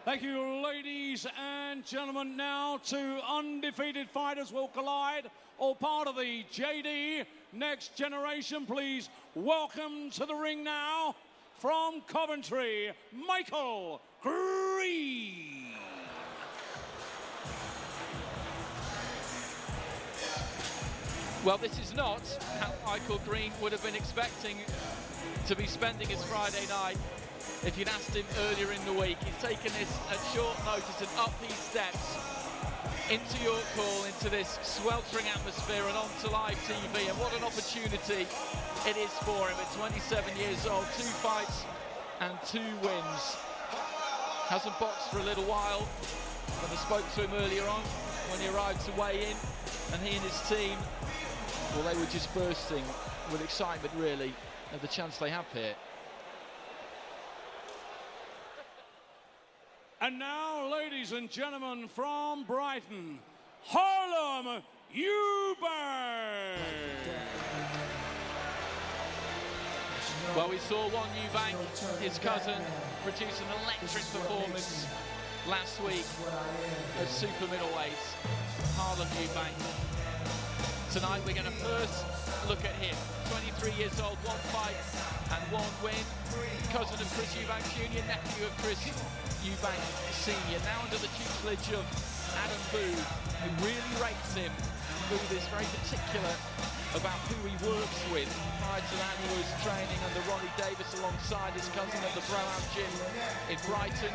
Thank you, ladies and gentlemen. Now two undefeated fighters will collide, all part of the JD Next Generation. Please welcome to the ring now, from Coventry, Michael Green. Well, this is not how Michael Green would have been expecting to be spending his Friday night if you'd asked him earlier in the week. He's taken this at short notice and up these steps into York Hall, into this sweltering atmosphere and onto live TV. And what an opportunity it is for him at 27 years old. 2 fights and 2 wins. Hasn't boxed for a little while, but I spoke to him earlier on when he arrived to weigh in, and he and his team, well, they were just bursting with excitement, really, at the chance they have here. And now, ladies and gentlemen, from Brighton, Harlem Eubank. Well, we saw one Eubank, his cousin, produce an electric performance last week at super middleweights. Harlem Eubank. Tonight we're going to first look at him. 23 years old, 1 fight and 1 win. Cousin of Chris Eubank Jr., nephew of Chris Eubank Sr. Now under the tutelage of Adam Booth, who really rates him. Booth is very particular about who he works with. Prior to that, he was training under Ronnie Davis alongside his cousin at the Pro-Am gym in Brighton.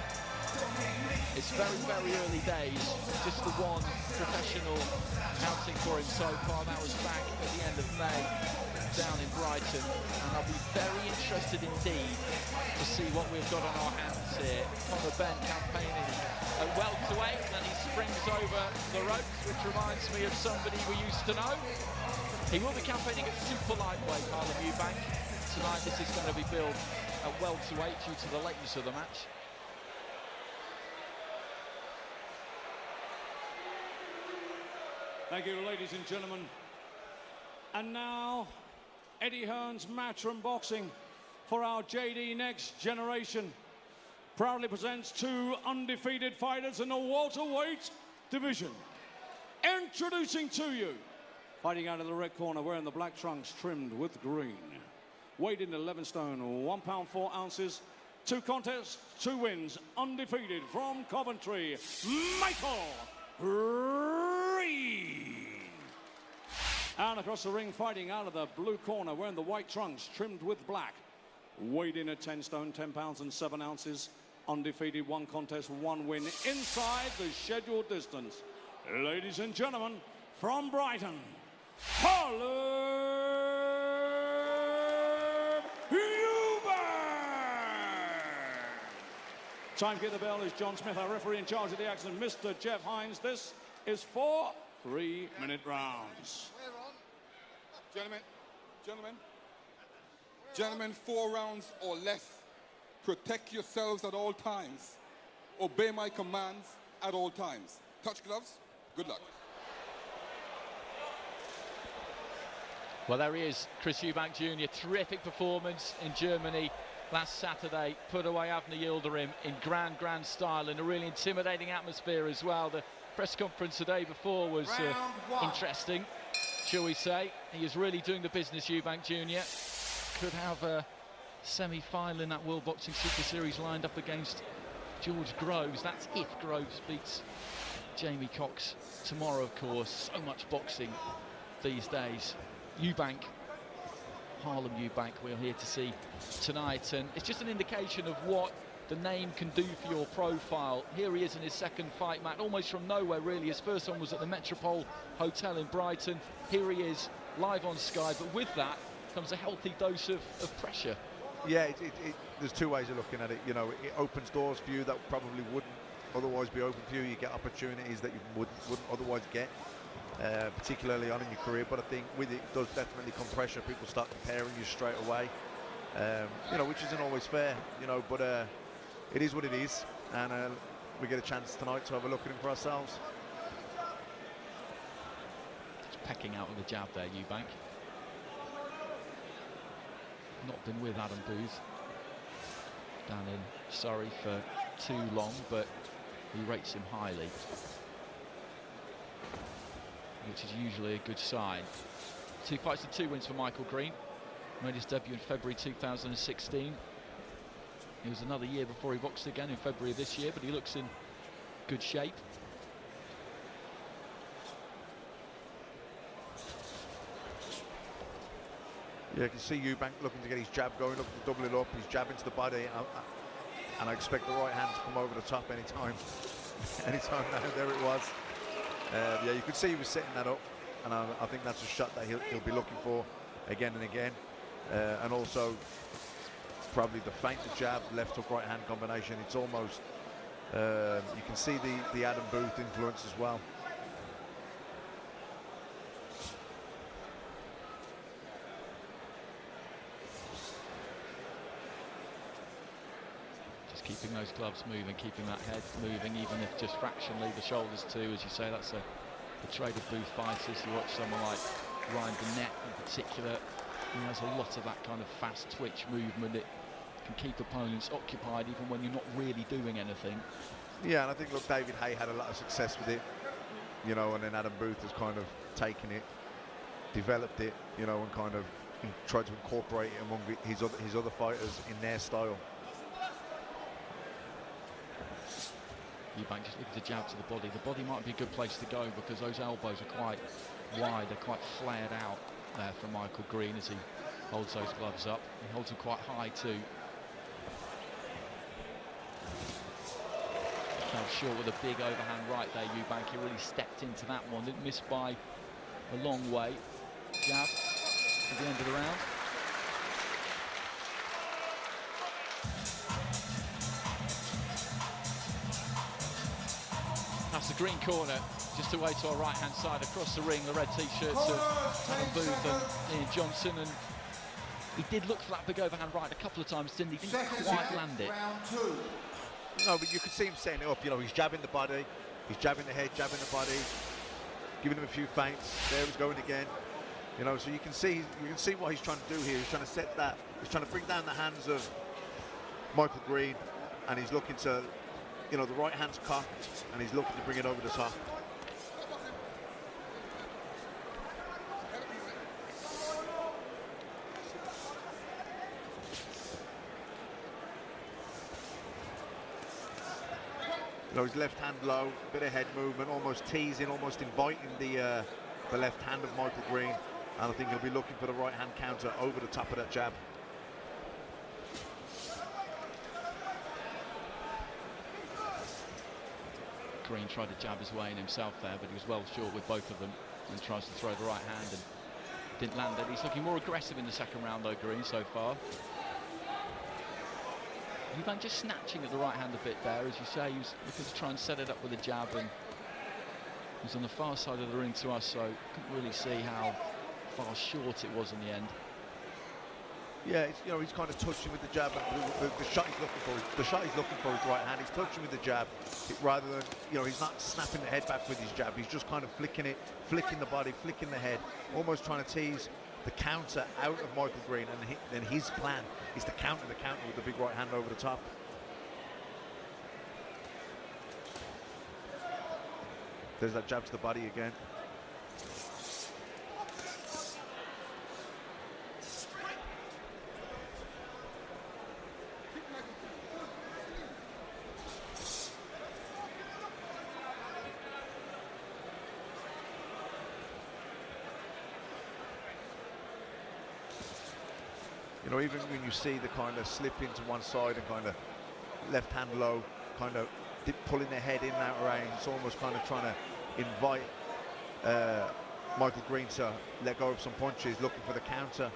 It's very, very early days. Just the one professional outing for him so far. That was back at the end of May down in Brighton. And I'll be very interested indeed to see what we've got on our hands here. Conor Benn campaigning at welterweight, and he springs over the ropes, which reminds me of somebody we used to know. He will be campaigning at super lightweight, Harlem Eubank. Tonight this is going to be billed at welterweight due to the lateness of the match. Thank you, ladies and gentlemen. And now, Eddie Hearn's Matchroom Boxing for our JD Next Generation proudly presents 2 undefeated fighters in the welterweight division. Introducing to you, fighting out of the red corner, wearing the black trunks trimmed with green. Weighed in 11 stone, 1 pound 4 ounces. 2 contests, 2 wins, undefeated from Coventry, Michael Green. And across the ring, fighting out of the blue corner, wearing the white trunks trimmed with black. Weighed in at 10 stone, 10 pounds and 7 ounces. Undefeated, 1 contest, 1 win inside the scheduled distance. Ladies and gentlemen, from Brighton, Harlem Eubank. Timekeeper the bell is John Smith, our referee in charge of the action, Mr. Jeff Hines. This is 4 3-minute rounds. Gentlemen, 4 rounds or less. Protect yourselves at all times. Obey my commands at all times. Touch gloves. Good luck. Well, there he is, Chris Eubank Jr. Terrific performance in Germany last Saturday. Put away Avner Yildirim in grand style, in a really intimidating atmosphere as well. The press conference the day before was interesting, shall we say. He is really doing the business, Eubank Jr. Could have a semi-final in that World Boxing Super Series lined up against George Groves. That's if Groves beats Jamie Cox tomorrow, of course. So much boxing these days. Eubank, Harlem Eubank, we're here to see tonight, and it's just an indication of what the name can do for your profile. Here he is in his 2nd fight, Matt, almost from nowhere really. His first one was at the Metropole Hotel in Brighton. Here he is, live on Sky, but with that comes a healthy dose of pressure. Yeah, there's 2 ways of looking at it. You know, it opens doors for you that probably wouldn't otherwise be open for you. You get opportunities that you wouldn't otherwise get, particularly on in your career. But I think with it does definitely come pressure. People start comparing you straight away, you know, which isn't always fair, you know, but it is what it is, and we get a chance tonight to have a look at him for ourselves. Just pecking out with a jab there, Eubank. Not been with Adam Booth down in Surrey for too long, but he rates him highly, which is usually a good sign. 2 fights and 2 wins for Michael Green. Made his debut in February 2016. It was another year before he boxed again in February of this year, but he looks in good shape. Yeah, you can see Eubank looking to get his jab going, looking to double it up. He's jabbing to the body, and I expect the right hand to come over the top anytime. Anytime now, there it was. Yeah, you could see he was setting that up, and I think that's a shot that he'll be looking for again and again. And also, probably the feint, the jab, left hook, right hand combination. It's almost, you can see the Adam Booth influence as well. Keeping those gloves moving, keeping that head moving, even if just fractionally, the shoulders too, as you say. That's a trade of Booth fighters. You watch someone like Ryan Burnett in particular, he has a lot of that kind of fast twitch movement. It can keep opponents occupied even when you're not really doing anything. Yeah, and I think, look, David Haye had a lot of success with it, you know, and then Adam Booth has kind of taken it, developed it, you know, and kind of tried to incorporate it among his other fighters in their style. Eubank just looking to jab to the body. The body might be a good place to go because those elbows are quite wide, they're quite flared out there for Michael Green as he holds those gloves up. He holds them quite high too. Fell short with a big overhand right there, Eubank. He really stepped into that one, didn't miss by a long way. Jab at the end of the round. That's the green corner, just away to our right-hand side, across the ring, the red t-shirts of Adam Booth and Ian Johnson, and he did look for that big overhand right a couple of times, didn't he? Didn't quite land it. No, but you could see him setting it up. You know, he's jabbing the body, he's jabbing the head, jabbing the body, giving him a few feints. There he's going again. You know, so you can see what he's trying to do here. He's trying to set that. He's trying to bring down the hands of Michael Green, and he's looking to, you know, the right hand's cocked, and he's looking to bring it over the top. You know, his left hand low, bit of head movement, almost teasing, almost inviting the left hand of Michael Green, and I think he'll be looking for the right hand counter over the top of that jab. Green tried to jab his way in himself there, but he was well short with both of them, and tries to throw the right hand and didn't land it. He's looking more aggressive in the second round though, Green, so far. Eubank just snatching at the right hand a bit there, as you say. He was looking to try and set it up with a jab, and he's on the far side of the ring to us, so couldn't really see how far short it was in the end. Yeah, it's, you know, he's kind of touching with the jab. The shot he's looking for, the shot he's looking for is right hand. He's touching with the jab, rather than, you know, he's not snapping the head back with his jab. He's just kind of flicking it, flicking the body, flicking the head, almost trying to tease the counter out of Michael Green. And then his plan is to counter the counter with the big right hand over the top. There's that jab to the body again. You know, even when you see the kind of slip into one side and kind of left hand low, kind of pulling their head in and out of range, it's almost kind of trying to invite Michael Green to let go of some punches, looking for the counter.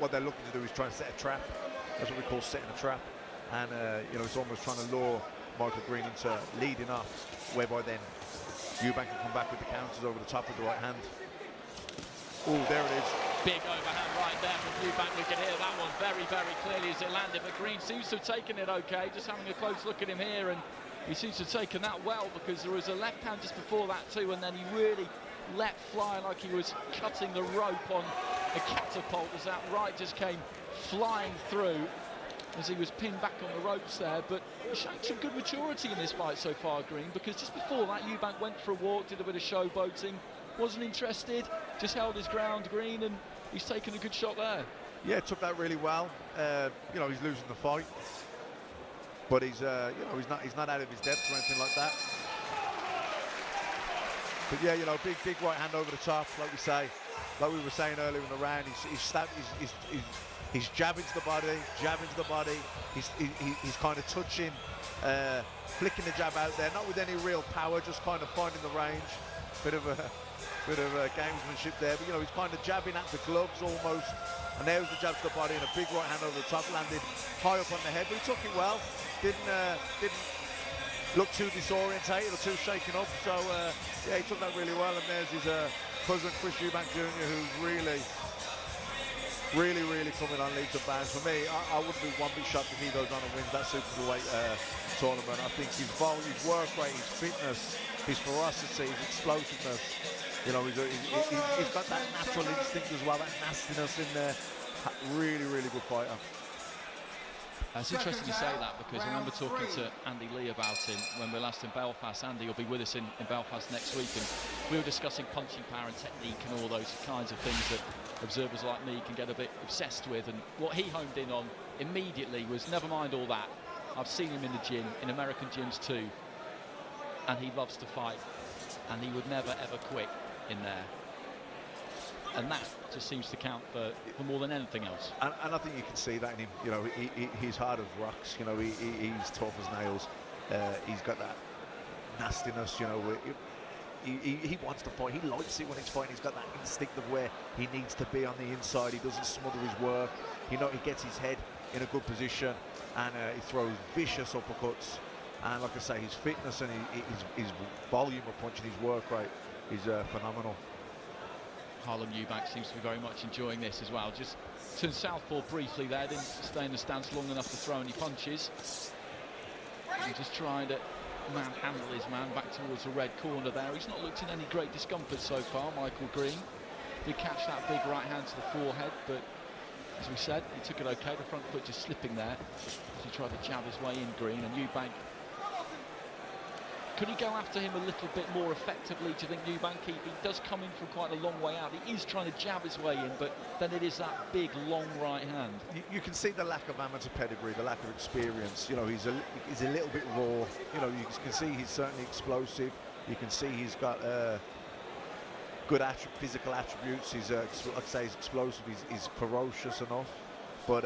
What they're looking to do is try and set a trap. That's what we call setting a trap. And, you know, it's almost trying to lure Michael Green into leading off, whereby then Eubank can come back with the counters over the top of the right hand. Oh, there it is. Big overhand right there from Eubank. We can hear that one very, very clearly as it landed, but Green seems to have taken it okay. Just having a close look at him here, and he seems to have taken that well, because there was a left hand just before that too, and then he really let fly like he was cutting the rope on a catapult as that right just came flying through. as he was pinned back on the ropes there, but he showed some good maturity in this fight so far, Green, because just before that Eubank went for a walk, did a bit of showboating, wasn't interested, just held his ground, Green, and he's taken a good shot there. Yeah, took that really well. You know, he's losing the fight, but he's you know, he's not out of his depth or anything like that. But yeah, you know, big right hand over the top, like we were saying earlier in the round. He's jabbing to the body, He's kind of touching, flicking the jab out there, not with any real power, just kind of finding the range. Bit of a gamesmanship there, but you know, he's kind of jabbing at the gloves almost. And there's the jab to the body and a big right hand over the top, landed high up on the head, but he took it well. Didn't look too disorientated or too shaken up. So yeah, he took that really well. And there's his cousin Chris Eubank Jr., who's really coming on leaps and bounds. For me, I wouldn't be one bit shocked if he goes on and wins that superweight tournament. I think his volume, his work rate, his fitness, his ferocity, his explosiveness, you know, he's got that natural instinct as well, that nastiness in there. Really good fighter. It's interesting you say that, because I remember talking to Andy Lee about him when we were last in Belfast. Andy will be with us in Belfast next week, and we were discussing punching power and technique and all those kinds of things that observers like me can get a bit obsessed with. And what he homed in on immediately was, never mind all that, I've seen him in the gym, in American gyms too, and he loves to fight, and he would never ever quit in there. And that just seems to count for more than anything else. And I think you can see that in him. You know, he's hard as rocks. You know, he's tough as nails. He's got that nastiness. You know, he wants to fight. He likes it when he's fighting. He's got that instinct of where he needs to be on the inside. He doesn't smother his work. You know, he gets his head in a good position, and he throws vicious uppercuts. And like I say, his fitness and his volume of punching, his work rate is phenomenal. Harlem Eubank seems to be very much enjoying this as well. Just turned southpaw briefly there, didn't stay in the stance long enough to throw any punches. And just trying to manhandle his man back towards the red corner there. He's not looked in any great discomfort so far, Michael Green. Did catch that big right hand to the forehead, but as we said, he took it okay. The front foot just slipping there as he tried to jab his way in, Green. And Eubank, could he go after him a little bit more effectively? Do you think Eubank, he does come in from quite a long way out. He is trying to jab his way in, but then it is that big, long right hand. You can see the lack of amateur pedigree, the lack of experience. You know, he's a little bit raw. You know, you can see he's certainly explosive. You can see he's got good physical attributes. He's, like I say, he's explosive. He's ferocious enough, but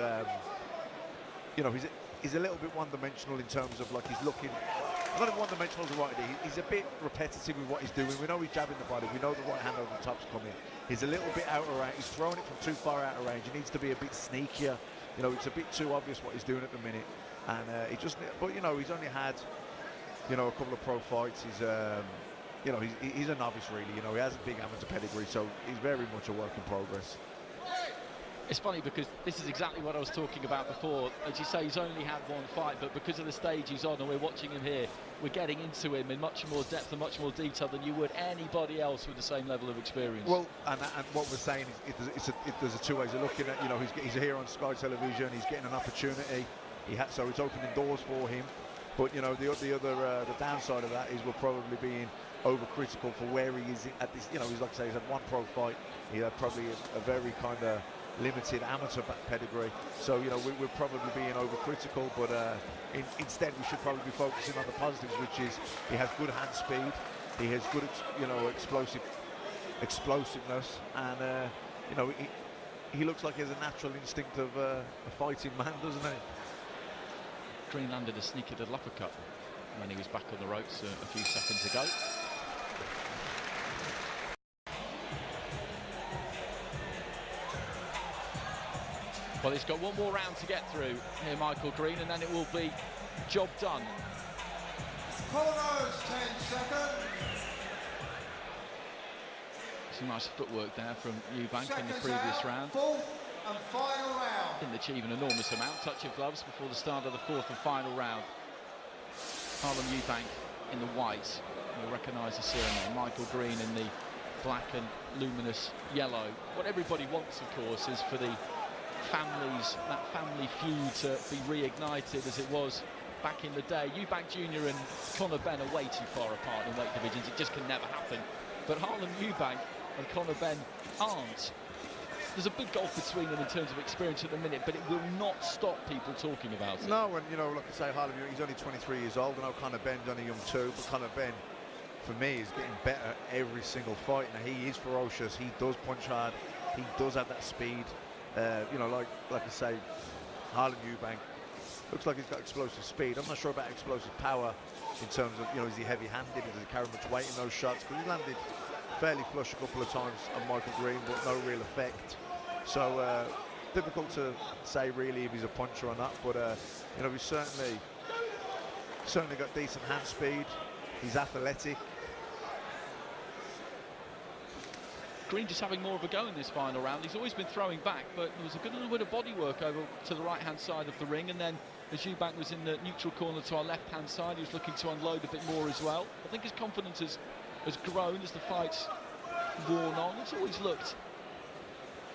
you know, he's a little bit one-dimensional in terms of, like, he's looking. Not even one-dimensional is the right idea. He's a bit repetitive with what he's doing. We know he's jabbing the body. We know the right hand over the top's coming. He's a little bit out of range. He's throwing it from too far out of range. He needs to be a bit sneakier. You know, it's a bit too obvious what he's doing at the minute. And he just, but you know, he's only had, you know, a couple of pro fights. He's, you know, he's a novice really. You know, he has a big amateur pedigree, so he's very much a work in progress. It's funny because this is exactly what I was talking about before. As you say, he's only had one fight, but because of the stage he's on and we're watching him here, we're getting into him in much more depth and much more detail than you would anybody else with the same level of experience. Well, and what we're saying is there's a two ways of looking at. You know, he's here on Sky Television. He's getting an opportunity. So it's opening doors for him. But you know, the downside of that is we're probably being overcritical for where he is at this. You know, he's like I say, he's had one pro fight. He had probably a very kind of limited amateur pedigree, so you know we're probably being overcritical, but instead we should probably be focusing on the positives, which is he has good hand speed, he has good explosiveness, and you know he looks like he has a natural instinct of a fighting man, doesn't he? Green landed a sneaky little uppercut when he was back on the ropes a few seconds ago. Well, he's got one more round to get through here, Michael Green, and then it will be job done. Corners, 10 seconds. Some nice footwork there from Eubank in the previous round. Fourth and final round. Didn't achieve an enormous amount. Touch of gloves before the start of the fourth and final round. Harlem Eubank in the white. You'll recognise the surname. Michael Green in the black and luminous yellow. What everybody wants, of course, is for the that family feud to be reignited as it was back in the day. Eubank Jr. and Conor Benn are way too far apart in weight divisions. It just can never happen. But Harlem Eubank and Conor Benn aren't. There's a big gulf between them in terms of experience at the minute, but it will not stop people talking about it. No, and like I say, Harlem, he's only 23 years old. I know Conor Benn's only young too, but Conor Benn, for me, is getting better every single fight. Now, he is ferocious. He does punch hard. He does have that speed. Like I say, Harlem Eubank looks like he's got explosive speed. I'm not sure about explosive power in terms of, is he heavy-handed? Does he carry much weight in those shots? Because he landed fairly flush a couple of times on Michael Green, but no real effect. So difficult to say really if he's a puncher or not. But he's certainly got decent hand speed. He's athletic. Green just having more of a go in this final round. He's always been throwing back, but there was a good little bit of body work over to the right-hand side of the ring, and then as Eubank was in the neutral corner to our left-hand side, he was looking to unload a bit more as well. I think his confidence has grown as the fight's worn on. He's always looked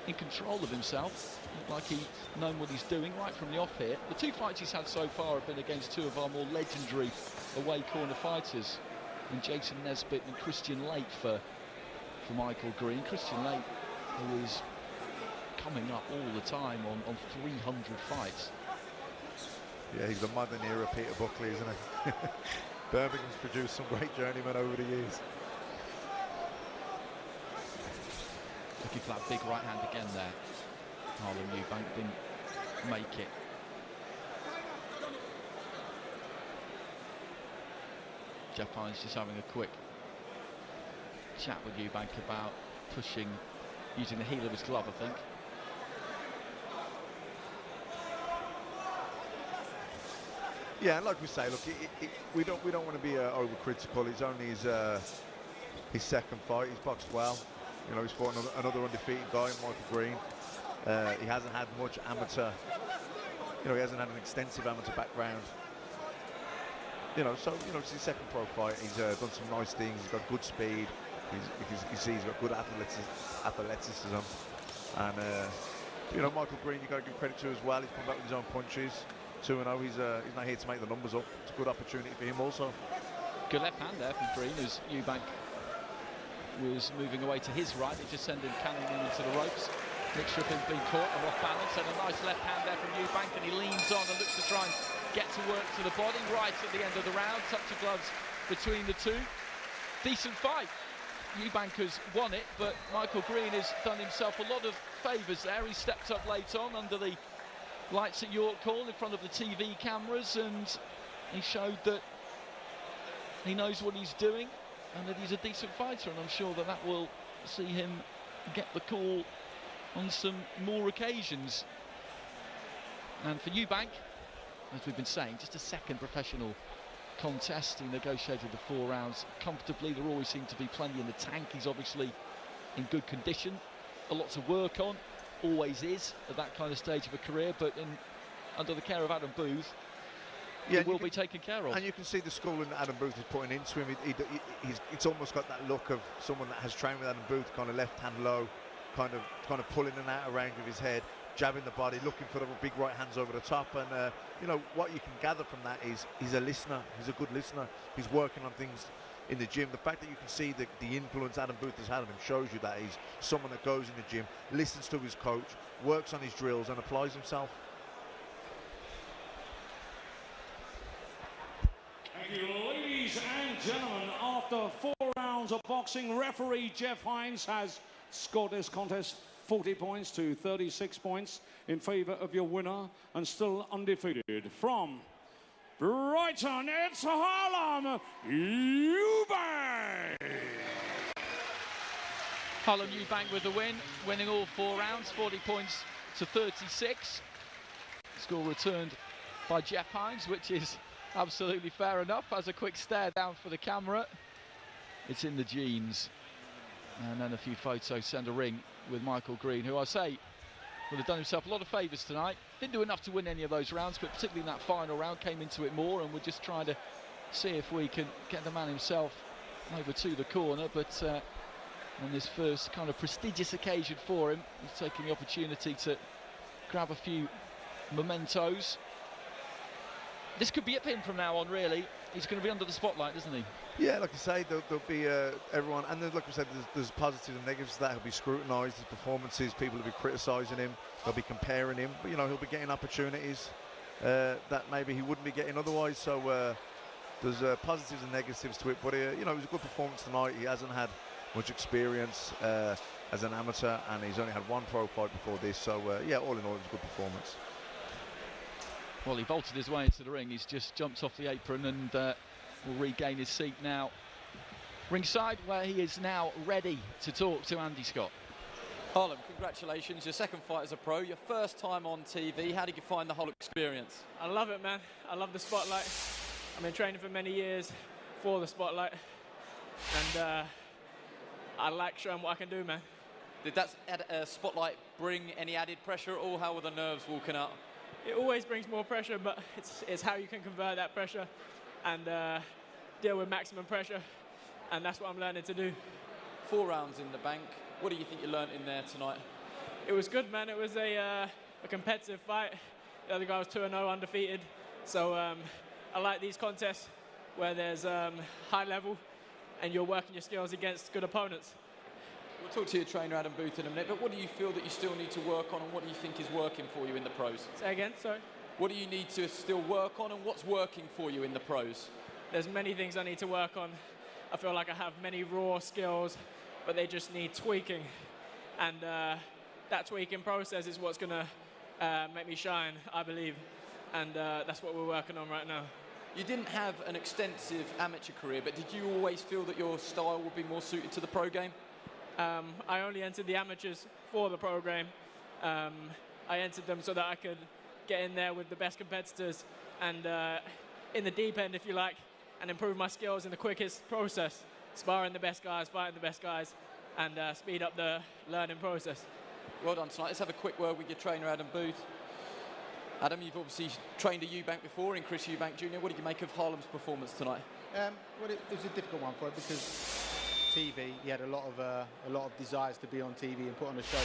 in control of himself, like he's known what he's doing right from the off here. The two fights he's had so far have been against two of our more legendary away corner fighters, and Jason Nesbitt and Christian Lake for Michael Green. Christian Lake, who is coming up all the time on 300 fights. Yeah, he's the modern era Peter Buckley, isn't he? Birmingham's produced some great journeymen over the years. Looking for that big right hand again there. Harlem Eubank didn't make it. Jeff Hines just having a quick chat with Eubank about pushing, using the heel of his glove, I think. Yeah, and like we say, look, we don't want to be overcritical. It's only his second fight. He's boxed well. He's fought another undefeated guy, Michael Green. He hasn't had much amateur. He hasn't had an extensive amateur background. So it's his second pro fight. He's done some nice things. He's got good speed. You see, he's got good athleticism. And Michael Green, you've got to give credit to as well. He's come back with his own punches. 2-0. He's not here to make the numbers up. It's a good opportunity for him also. Good left hand there from Green, as Eubank was moving away to his right. They just send him cannoning into the ropes. Mixture of him being caught and off balance, and a nice left hand there from Eubank, and he leans on and looks to try and get to work to the body right at the end of the round. Touch of gloves between the two. Decent fight. Eubank has won it, but Michael Green has done himself a lot of favours there. He stepped up late on under the lights at York Hall in front of the TV cameras, and he showed that he knows what he's doing and that he's a decent fighter, and I'm sure that will see him get the call on some more occasions. And for Eubank, as we've been saying, just a second professional contest. He negotiated the 4 rounds comfortably. There always seemed to be plenty in the tank. He's obviously in good condition, a lot to work on, always is at that kind of stage of a career, but under the care of Adam Booth, he will be taken care of. And you can see the schooling that Adam Booth is putting into him. It's almost got that look of someone that has trained with Adam Booth, kind of left hand low, kind of pulling and out of range of his head, jabbing the body, looking for the big right hands over the top. And what you can gather from that is he's a listener. He's a good listener. He's working on things in the gym. The fact that you can see the influence Adam Booth has had on him shows you that he's someone that goes in the gym, listens to his coach, works on his drills and applies himself. Thank you, ladies and gentlemen. After 4 rounds of boxing, referee Jeff Hines has scored this contest 40 points to 36 points in favour of your winner and still undefeated. From Brighton, it's Harlem Eubank. Harlem Eubank with the win, winning all 4 rounds, 40 points to 36. Score returned by Jeff Hines, which is absolutely fair enough. Has a quick stare down for the camera. It's in the genes. And then a few photos send a ring with Michael Green, who I say would have done himself a lot of favours tonight. Didn't do enough to win any of those rounds, but particularly in that final round came into it more, and we're just trying to see if we can get the man himself over to the corner. But on this first kind of prestigious occasion for him, he's taking the opportunity to grab a few mementos. This could be it for him from now on, really. He's going to be under the spotlight, isn't he? Yeah, like I say, there'll be everyone, and then, like I said, there's positives and negatives to that. He'll be scrutinised, his performances, people will be criticising him, they'll be comparing him, but, you know, he'll be getting opportunities that maybe he wouldn't be getting otherwise, so there's positives and negatives to it, but, you know, it was a good performance tonight. He hasn't had much experience as an amateur, and he's only had one pro fight before this, so, yeah, all in all, it was a good performance. Well, he vaulted his way into the ring. He's just jumped off the apron and will regain his seat now ringside, where he is now ready to talk to Andy Scott. Harlem, congratulations. Your second fight as a pro, your first time on TV. How did you find the whole experience? I love it, man. I love the spotlight. I've been training for many years for the spotlight, and I like showing what I can do, man. Did that spotlight bring any added pressure at all? How were the nerves walking out? It always brings more pressure, but it's how you can convert that pressure and deal with maximum pressure, and that's what I'm learning to do. 4 rounds in the bank. What do you think you learned in there tonight? It was good, man. It was a competitive fight. The other guy was 2-0 undefeated, so I like these contests where there's high level and you're working your skills against good opponents. We'll talk to your trainer, Adam Booth, in a minute, but what do you feel that you still need to work on, and what do you think is working for you in the pros? Say again, sorry? What do you need to still work on, and what's working for you in the pros? There's many things I need to work on. I feel like I have many raw skills, but they just need tweaking. And that tweaking process is what's going to make me shine, I believe. And that's what we're working on right now. You didn't have an extensive amateur career, but did you always feel that your style would be more suited to the pro game? I only entered the amateurs for the pro game. I entered them so that I could get in there with the best competitors and in the deep end, if you like, and improve my skills in the quickest process, sparring the best guys, fighting the best guys, and speed up the learning process. Well done tonight. Let's have a quick word with your trainer, Adam Booth. Adam, you've obviously trained a Eubank before, in Chris Eubank Jr. What did you make of Harlem's performance tonight? Well, it was a difficult one for him because TV, he had a lot of desires to be on TV and put on a show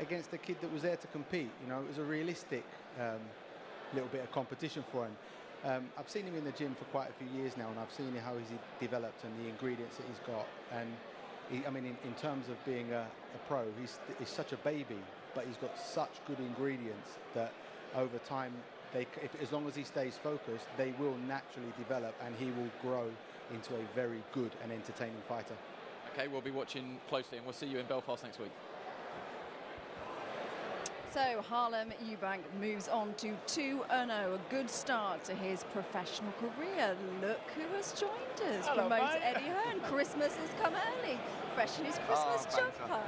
against a kid that was there to compete. You know, it was a realistic little bit of competition for him. I've seen him in the gym for quite a few years now, and I've seen how he's developed and the ingredients that he's got. And I mean, in terms of being a pro, he's such a baby, but he's got such good ingredients that over time, as long as he stays focused, they will naturally develop, and he will grow into a very good and entertaining fighter. Okay, we'll be watching closely, and we'll see you in Belfast next week. So Harlem Eubank moves on to 2-0, a good start to his professional career. Look who has joined us. Hello, Promoter mate. Eddie Hearn. Christmas has come early. Fresh in his Christmas jumper.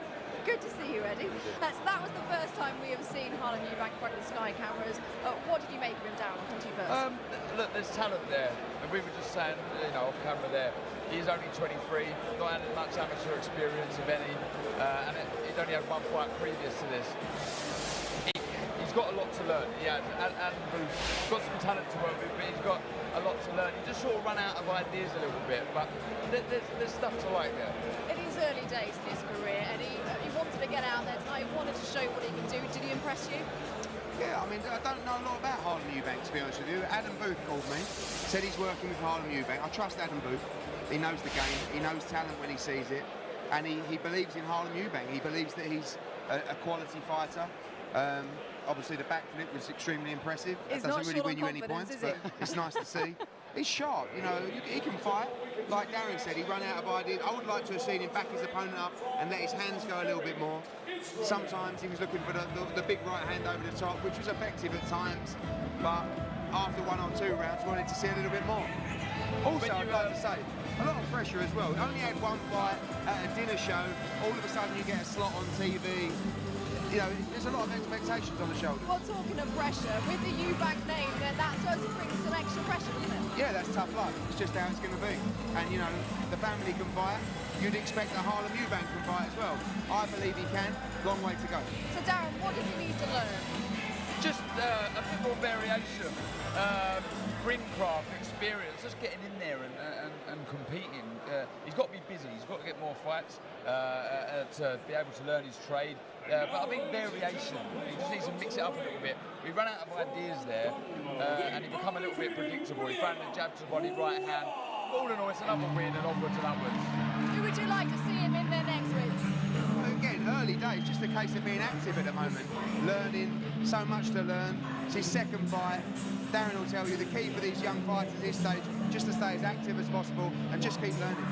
Good to see you, Eddie. That was the first time we have seen Harlem Eubank in front of the Sky cameras. What did you make of him, Darren? I'll come to you first. Look, there's talent there, and we were just saying, you know, off camera there, he's only 23, not had much amateur experience, if any, and he'd only had one fight previous to this. He's got a lot to learn. Yeah, Adam Booth got some talent to work with, but he's got a lot to learn. He just sort of run out of ideas a little bit, but there's stuff to like there. In his early days in his career, Eddie, he wanted to get out there tonight, he wanted to show what he could do. Did he impress you? Yeah, I mean, I don't know a lot about Harlem Eubank, to be honest with you. Adam Booth called me, said he's working with Harlem Eubank. I trust Adam Booth. He knows the game. He knows talent when he sees it. And he believes in Harlem Eubank. He believes that he's a quality fighter. Obviously, the backflip was extremely impressive. That doesn't really win you any points, but it's nice to see. He's sharp, you know, he can fight. Like Darren said, he ran out of ideas. I would like to have seen him back his opponent up and let his hands go a little bit more. Sometimes he was looking for the big right hand over the top, which was effective at times, but after 1 or 2 rounds, wanted to see a little bit more. Also, I'd like to say, a lot of pressure as well. Only had one fight at a dinner show. All of a sudden, you get a slot on TV. You know, there's a lot of expectations on the shoulders. Well, talking of pressure, with the Eubank name, then that does bring some extra pressure, doesn't it? Yeah, that's tough luck. It's just how it's going to be. And, you know, the family can fight. You'd expect that Harlem Eubank can fight as well. I believe he can. Long way to go. So, Darren, what does he need to learn? Just a bit more variation. ring craft, experience, just getting in there and competing. He's got to be busy. He's got to get more fights to be able to learn his trade. But I think variation. He just needs to mix it up a little bit. We run out of ideas there, and he become a little bit predictable. He found the jab to the body, right hand. All in all, it's another win and onwards and upwards. Who would you like to see him in there next week? Again, early days, just a case of being active at the moment, learning, so much to learn. It's his second fight. Darren will tell you the key for these young fighters at this stage, just to stay as active as possible and just keep learning.